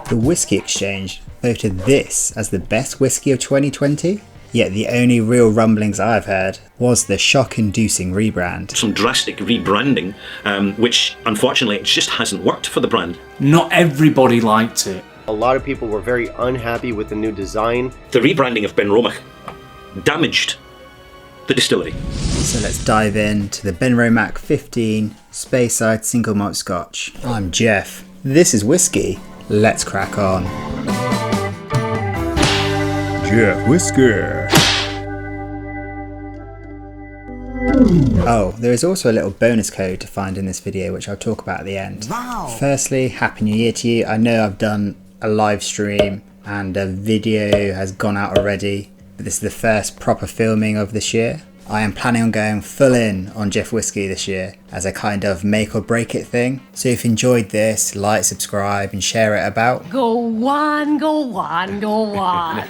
The Whisky Exchange voted this as the best whisky of 2020, yet the only real rumblings I've heard was the shock-inducing rebrand. Some drastic rebranding, which unfortunately just hasn't worked for the brand. Not everybody liked it. A lot of people were very unhappy with the new design. The rebranding of Benromach damaged the distillery. So let's dive into the Benromach 15 Speyside single malt Scotch. I'm Jeff. This is Whiskey. Let's crack on. Jeff Whisker. Oh, there is also a little bonus code to find in this video, which I'll talk about at the end. Wow. Firstly, Happy New Year to you. I know I've done a live stream and a video has gone out already, but this is the first proper filming of this year. I am planning on going full in on Jeff Whiskey this year as a kind of make or break it thing. So if you enjoyed this, like, subscribe and share it about. Go on, go on, go on.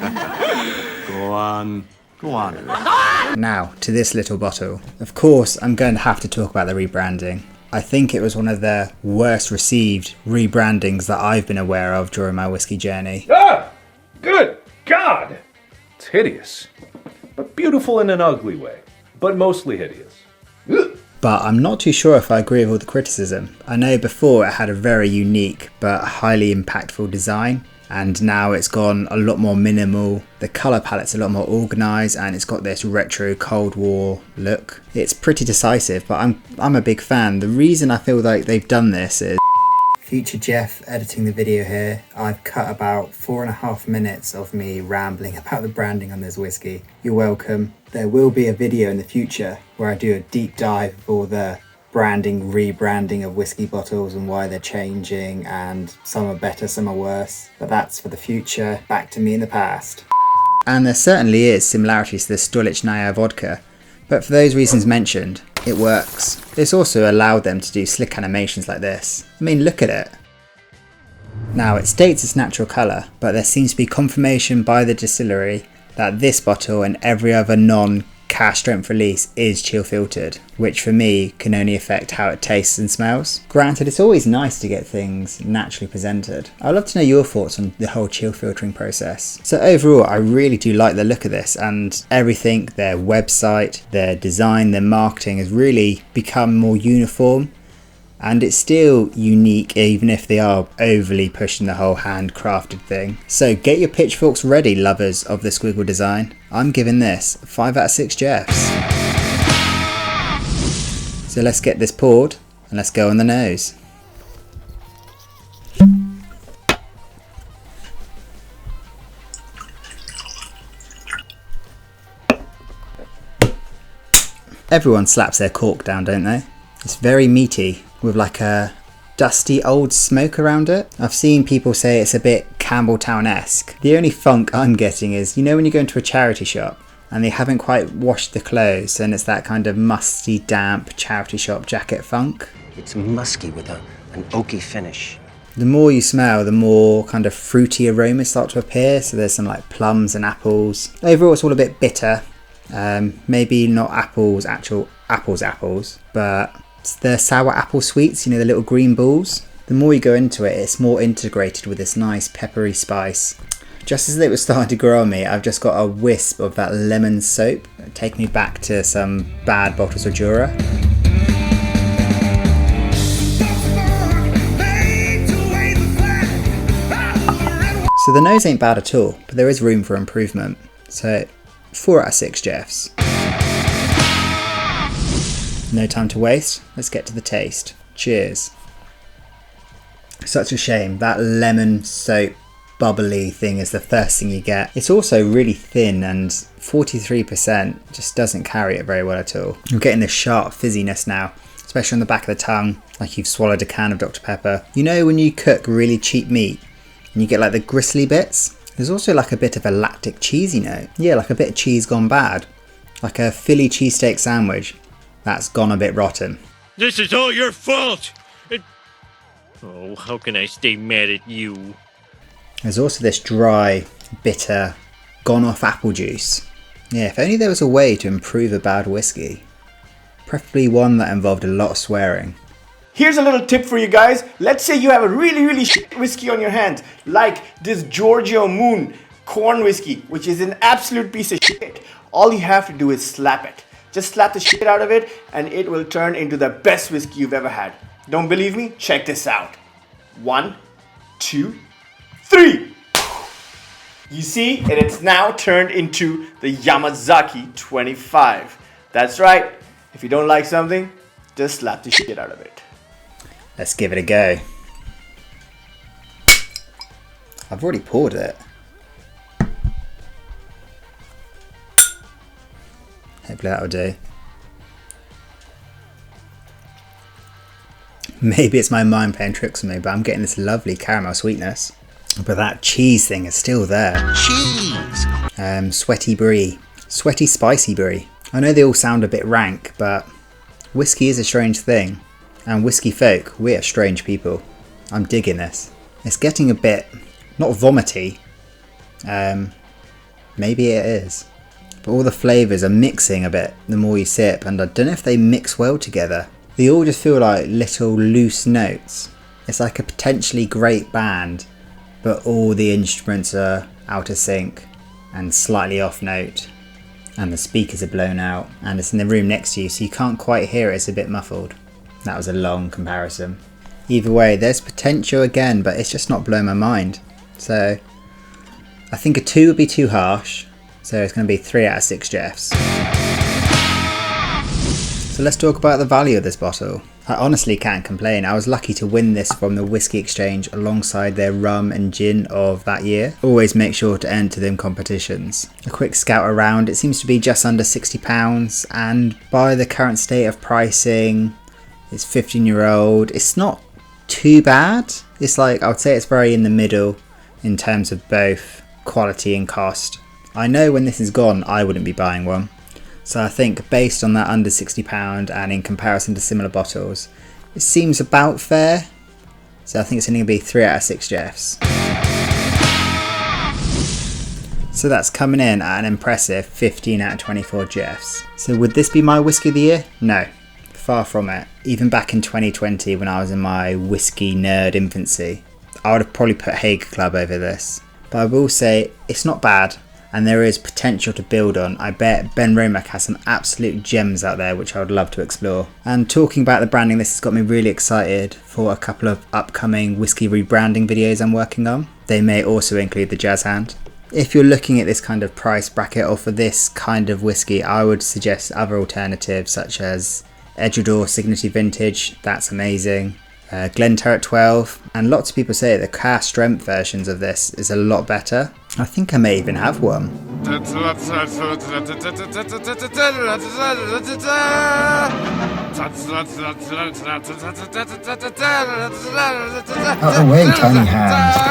Go on. Go on. Now, to this little bottle. Of course, I'm going to have to talk about the rebranding. I think it was one of the worst received rebrandings that I've been aware of during my whiskey journey. Ah! Good God! It's hideous. But beautiful in an ugly way. But mostly hideous. But I'm not too sure if I agree with all the criticism. I know before it had a very unique but highly impactful design, and now it's gone a lot more minimal. The colour palette's a lot more organised and it's got this retro Cold War look. It's pretty decisive, but I'm a big fan. The reason I feel like they've done this is Future Jeff editing the video here. I've cut about 4.5 minutes of me rambling about the branding on this whiskey. You're welcome. There will be a video in the future where I do a deep dive of all the branding, rebranding of whiskey bottles and why they're changing, and some are better, some are worse. But that's for the future. Back to me in the past. And there certainly is similarities to the Stolichnaya vodka, but for those reasons mentioned, it works. This also allowed them to do slick animations like this. I mean, look at it. Now, it states its natural colour, but there seems to be confirmation by the distillery that this bottle and every other non-Cask Strength release is chill filtered, which for me can only affect how it tastes and smells. Granted, it's always nice to get things naturally presented. I'd love to know your thoughts on the whole chill filtering process. So overall, I really do like the look of this, and everything, their website, their design, their marketing has really become more uniform. And it's still unique even if they are overly pushing the whole handcrafted thing. So get your pitchforks ready, lovers of the squiggle design. I'm giving this 5 out of 6 Jeffs. So let's get this poured and let's go on the nose. Everyone slaps their cork down, don't they? It's very meaty, with like a dusty old smoke around it. I've seen people say it's a bit Campbelltown-esque. The only funk I'm getting is, you know when you go into a charity shop and they haven't quite washed the clothes and it's that kind of musty, damp charity shop jacket funk? It's musky with an oaky finish. The more you smell, the more kind of fruity aromas start to appear. So there's some like plums and apples. Overall, it's all a bit bitter. Maybe not actual apples, but the sour apple sweets, you know, the little green balls. The more you go into it, it's more integrated with this nice peppery spice. Just as it was starting to grow on me, I've just got a wisp of that lemon soap. Take me back to some bad bottles of Jura. So the nose ain't bad at all, but there is room for improvement. So 4 out of 6 Jeffs. No time to waste, let's get to the taste. Cheers. Such a shame, that lemon soap bubbly thing is the first thing you get. It's also really thin and 43% just doesn't carry it very well at all. I'm getting this sharp fizziness now, especially on the back of the tongue, like you've swallowed a can of Dr. Pepper. You know when you cook really cheap meat and you get like the gristly bits? There's also like a bit of a lactic cheesy note. Yeah, like a bit of cheese gone bad. Like a Philly cheesesteak sandwich that's gone a bit rotten. This is all your fault! Oh, how can I stay mad at you? There's also this dry, bitter, gone off apple juice. Yeah, if only there was a way to improve a bad whiskey. Preferably one that involved a lot of swearing. Here's a little tip for you guys. Let's say you have a really shit whiskey on your hands, like this Giorgio Moon corn whiskey, which is an absolute piece of shit. All you have to do is slap it. Just slap the shit out of it and it will turn into the best whiskey you've ever had. Don't believe me? Check this out. 1, 2, 3. You see, and it's now turned into the Yamazaki 25. That's right. If you don't like something, just slap the shit out of it. Let's give it a go. I've already poured it. Hopefully that'll do. Maybe it's my mind playing tricks on me, but I'm getting this lovely caramel sweetness. But that cheese thing is still there. Cheese! Sweaty brie. Sweaty spicy brie. I know they all sound a bit rank, but whiskey is a strange thing. And whiskey folk, we're strange people. I'm digging this. It's getting a bit, not vomity. Maybe it is. But all the flavours are mixing a bit the more you sip, and I don't know if they mix well together. They all just feel like little loose notes. It's like a potentially great band, but all the instruments are out of sync and slightly off note. And the speakers are blown out, and it's in the room next to you, so you can't quite hear it, it's a bit muffled. That was a long comparison. Either way, there's potential again, but it's just not blowing my mind. So I think a 2 would be too harsh, so it's going to be 3 out of 6 Jeffs. So let's talk about the value of this bottle. I honestly can't complain. I was lucky to win this from the Whisky Exchange alongside their rum and gin of that year. Always make sure to enter them competitions. A quick scout around, it seems to be just under £60, and by the current state of pricing, it's 15-year-old. It's not too bad. It's like, I would say it's very in the middle in terms of both quality and cost. I know when this is gone, I wouldn't be buying one. So I think based on that under £60 and in comparison to similar bottles, it seems about fair. So I think it's only going to be 3 out of 6 Jeffs. So that's coming in at an impressive 15 out of 24 Jeffs. So would this be my whiskey of the year? No, far from it. Even back in 2020 when I was in my whiskey nerd infancy, I would have probably put Hague Club over this. But I will say it's not bad. And there is potential to build on. I bet Benromach has some absolute gems out there which I would love to explore. And talking about the branding, this has got me really excited for a couple of upcoming whiskey rebranding videos I'm working on. They may also include the Jazz Hand. If you're looking at this kind of price bracket or for this kind of whiskey, I would suggest other alternatives such as Edgeador Signature Vintage, that's amazing. Glenturret 12, and lots of people say the Cask Strength versions of this is a lot better. I think I may even have one. Out of the way, tiny hand.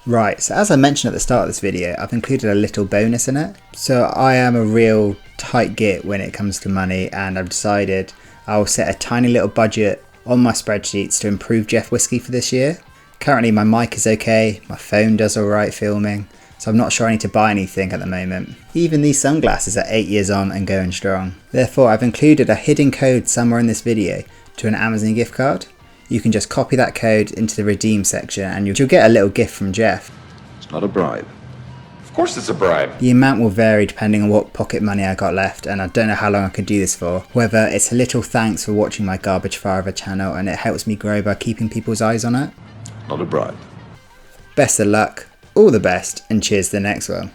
Right, so as I mentioned at the start of this video, I've included a little bonus in it. So I am a real tight git when it comes to money, and I've decided I'll set a tiny little budget on my spreadsheets to improve Jeff Whiskey for this year. Currently my mic is okay, my phone does alright filming, so I'm not sure I need to buy anything at the moment. Even these sunglasses are 8 years on and going strong. Therefore I've included a hidden code somewhere in this video to an Amazon gift card. You can just copy that code into the redeem section and you'll get a little gift from Jeff. It's not a bribe. Of course it's a bribe. The amount will vary depending on what pocket money I got left, and I don't know how long I could do this for. However, it's a little thanks for watching my garbage fire of a channel, and it helps me grow by keeping people's eyes on it. Not a bribe. Best of luck, all the best, and cheers to the next one.